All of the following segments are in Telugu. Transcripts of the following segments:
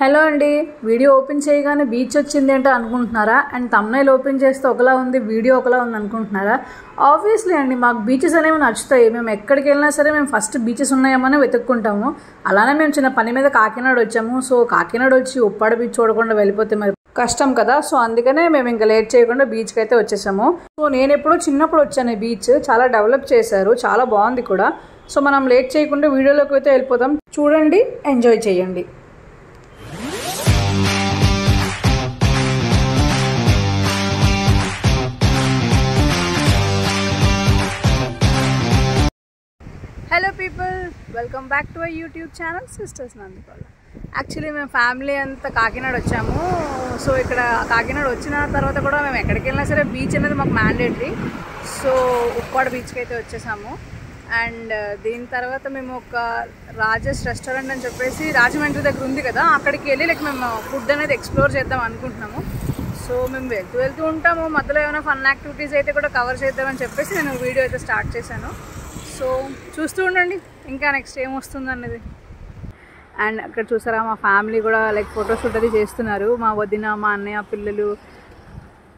హలో అండి, వీడియో ఓపెన్ చేయగానే బీచ్ వచ్చింది ఏంటో అనుకుంటున్నారా? అండ్ థంబ్నెయిల్ ఓపెన్ చేస్తే ఒకలా ఉంది, వీడియో ఒకలా ఉంది అనుకుంటున్నారా? ఆబ్వియస్లీ అండి, మాకు బీచెస్ అనేవి నచ్చుతాయి. మేము ఎక్కడికి వెళ్ళినా సరే మేము ఫస్ట్ బీచెస్ ఉన్నాయేమో వెతుక్కుంటాము. అలానే మేము చిన్న పని మీద కాకినాడ వచ్చాము. సో కాకినాడ వచ్చి ఉప్పాడ బీచ్ చూడకుండా వెళ్ళిపోతే మరి కష్టం కదా. సో అందుకనే మేము ఇంకా లేట్ చేయకుండా బీచ్కి అయితే వచ్చేసాము. సో నేను ఎప్పుడో చిన్నప్పుడు వచ్చాను. బీచ్ చాలా డెవలప్ చేశారు, చాలా బాగుంది కూడా. సో మనం లేట్ చేయకుండా వీడియోలోకి అయితే వెళ్ళిపోతాం. చూడండి, ఎంజాయ్ చేయండి. Hello people, welcome back to our YouTube channel sisters Nandipala. Actually మేము ఫ్యామిలీ అంతా కాకినాడ వచ్చాము. సో ఇక్కడ కాకినాడ వచ్చిన తర్వాత కూడా మేము ఎక్కడికి వెళ్ళినా సరే బీచ్ అనేది మాకు మ్యాండేటరీ. సో ఉప్పాడ బీచ్కి అయితే వచ్చేసాము. అండ్ దీని తర్వాత మేము ఒక రాజేష్ రెస్టారెంట్ అని చెప్పేసి రాజమండ్రి దగ్గర ఉంది కదా, అక్కడికి వెళ్ళి మేము ఫుడ్ అనేది ఎక్స్ప్లోర్ చేద్దాం అనుకుంటున్నాము. సో మేము వెళ్తూ ఉంటాము, మధ్యలో ఏమైనా ఫన్ యాక్టివిటీస్ అయితే కూడా కవర్ చేద్దామని చెప్పేసి నేను వీడియో అయితే స్టార్ట్ చేశాను. సో చూస్తూ ఉండండి ఇంకా నెక్స్ట్ ఏం వస్తుంది అన్నది. అండ్ అక్కడ చూసారా, మా ఫ్యామిలీ కూడా ఫోటోషూట్ అది చేస్తున్నారు, మా వదిన, మా అన్నయ్య, పిల్లలు.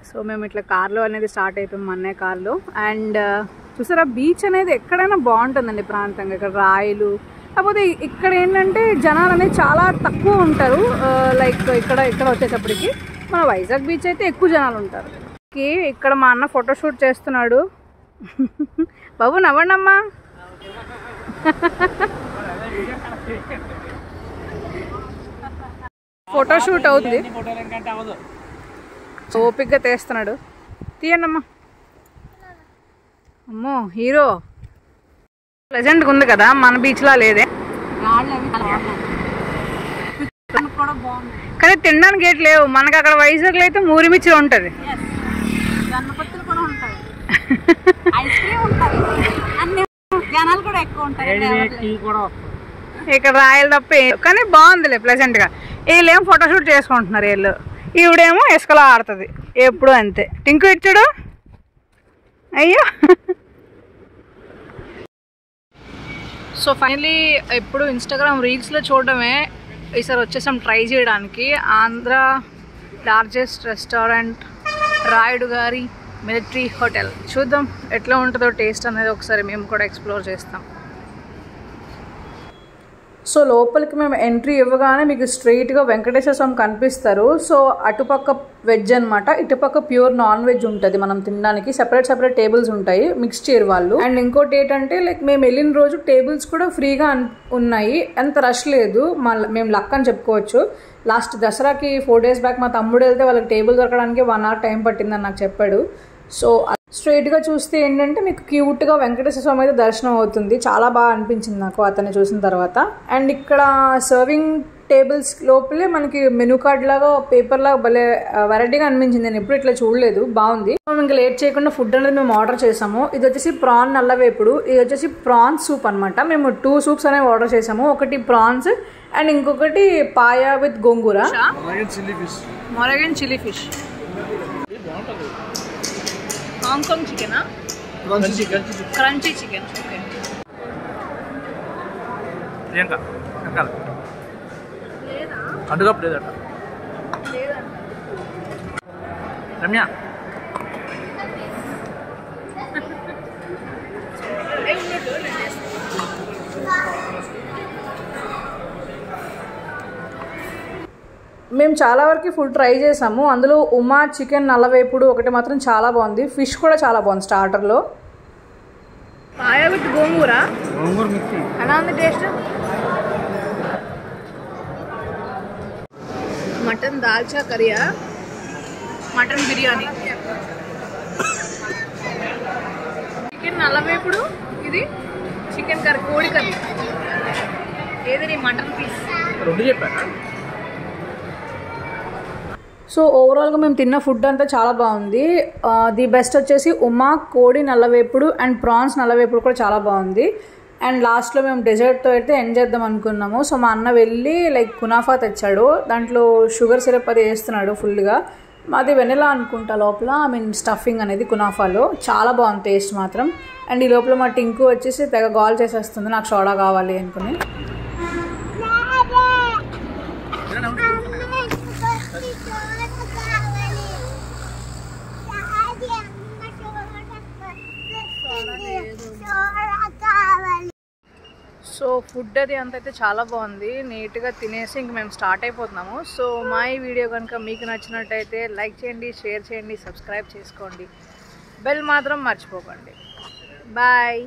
సో మేము ఇట్లా కార్లో అనేది స్టార్ట్ అయిపోయాం, మా అన్నయ్య కార్లో. అండ్ చూసారా, బీచ్ అనేది ఎక్కడైనా బాగుంటుందండి ప్రాంతంగా. ఇక్కడ రాయలు, కాకపోతే ఇక్కడ ఏంటంటే జనాలు అనేది చాలా తక్కువ ఉంటారు. ఇక్కడ వచ్చేటప్పటికి మన వైజాగ్ బీచ్ అయితే ఎక్కువ జనాలు ఉంటారు. ఇక్కడ మా అన్న ఫోటోషూట్ చేస్తున్నాడు. బాబు నవ్వండి అమ్మా. ఫోటోషూట్ అవుతుంది, ఓపిక్గా తీస్తున్నాడు. తీయండి అమ్మా. అమ్మో హీరో ప్రెజెంట్గా ఉంది కదా, మన బీచ్లా లేదే. కానీ తినడానికి గేట్ లేవు మనకి. అక్కడ వైజాగ్లో అయితే మూరిమిచ్చి ఉంటుంది. ఇక్కడ రాయలు తప్ప, కానీ బాగుందిలే ప్లెజెంట్ గా. వీళ్ళేమో ఫోటోషూట్ చేసుకుంటున్నారు, వీళ్ళు. ఈవిడేమో ఇసుకలో ఆడుతుంది ఎప్పుడు అంతే. టింకు ఇచ్చాడు, అయ్యో. సో ఫైనలీ ఎప్పుడు ఇన్స్టాగ్రామ్ రీల్స్లో చూడడమే, ఈసారి వచ్చేసాం ట్రై చేయడానికి. ఆంధ్ర లార్జెస్ట్ రెస్టారెంట్ రాయుడు గారి మిలిటరీ హోటల్. చూద్దాం ఎట్లా ఉంటుందో టేస్ట్ అనేది, ఒకసారి మేము కూడా ఎక్స్ప్లోర్ చేస్తాం. సో లోపలికి మేము ఎంట్రీ ఇవ్వగానే మీకు స్ట్రైట్గా వెంకటేశ్వర స్వామి కనిపిస్తారు. సో అటుపక్క వెజ్ అనమాట, ఇటుపక్క ప్యూర్ నాన్ వెజ్ ఉంటుంది. మనం తినడానికి సెపరేట్ టేబుల్స్ ఉంటాయి, మిక్స్ చేయరు వాళ్ళు. అండ్ ఇంకోటి ఏంటంటే మేము వెళ్ళిన రోజు టేబుల్స్ కూడా ఫ్రీగా ఉన్నాయి, అంత రష్ లేదు. మేము లక్ అని చెప్పుకోవచ్చు. లాస్ట్ దసరాకి 4 days బ్యాక్ మా తమ్ముడు వెళ్తే వాళ్ళకి టేబుల్ దొరకడానికి 1 hour టైం పట్టిందని నాకు చెప్పాడు. సో స్ట్రైట్గా చూస్తే ఏంటంటే మీకు క్యూట్గా వెంకటేశ్వర స్వామి అయితే దర్శనం అవుతుంది. చాలా బాగా అనిపించింది నాకు అతన్ని చూసిన తర్వాత. అండ్ ఇక్కడ సర్వింగ్ టేబుల్స్ లోపలే మనకి మెనూ కార్డ్ లాగా, పేపర్ లాగా భలే వెరైటీగా అనిపించింది. నేను ఎప్పుడు ఇట్లా చూడలేదు, బాగుంది. ఇంకా లేట్ చేయకుండా ఫుడ్ అనేది మేము ఆర్డర్ చేసాము. ఇది వచ్చేసి ప్రాన్ నల్లవేపుడు, ఇది వచ్చేసి ప్రాన్స్ సూప్ అనమాట. మేము 2 soups అనేవి ఆర్డర్ చేసాము. ఒకటి ప్రాన్స్ అండ్ ఇంకొకటి పాయా విత్ గోంగూర, మొరగన్ చిల్లీ ఫిష్. హాంకాంగ్ చికెనా? Crunchy chicken. రమ్య మేము చాలా వరకు ఫుడ్ ట్రై చేసాము. అందులో ఉమా చికెన్ నల్లవేపుడు ఒకటి మాత్రం చాలా బాగుంది. ఫిష్ కూడా చాలా బాగుంది స్టార్టర్లో. పాయా విత్ గోంగూర ఎలా ఉంది టేస్ట్? మటన్ దాల్చా కరియా, మటన్ బిర్యానీ, చికెన్ నల్లవేపుడు, ఇది చికెన్ కర్రీ, కోడి కర్రీ. ఏది మటన్ పీస్. సో ఓవరాల్గా మేము తిన్న ఫుడ్ అంతా చాలా బాగుంది. ది బెస్ట్ వచ్చేసి ఉమా కోడి నల్లవేపుడు అండ్ ప్రాన్స్ నల్లవేపుడు కూడా చాలా బాగుంది. అండ్ లాస్ట్లో మేము డెజర్ట్తో అయితే ఎండ్ చేద్దాం అనుకున్నాము. సో మా అన్న వెళ్ళి కునాఫా తెచ్చాడు, దాంట్లో షుగర్ సిరప్ అది వేస్తున్నాడు ఫుల్గా. మాది వెనిలా అనుకుంటా లోపల, స్టఫింగ్ అనేది కునాఫాలో. చాలా బాగుంది టేస్ట్ మాత్రం. అండ్ ఈ లోపల మా టింకు వచ్చేసి తెగ గాల్ చేసేస్తుంది, నాకు సోడా కావాలి అనుకుని. సో ఫుడ్ అది అంతైతే చాలా బాగుంది. నీట్గా తినేసి ఇంక మేము స్టార్ట్ అయిపోతున్నాము. సో మా ఈ వీడియో కనుక మీకు నచ్చినట్టయితే లైక్ చేయండి, షేర్ చేయండి, సబ్స్క్రైబ్ చేసుకోండి, బెల్ మాత్రం మర్చిపోకండి. బాయ్.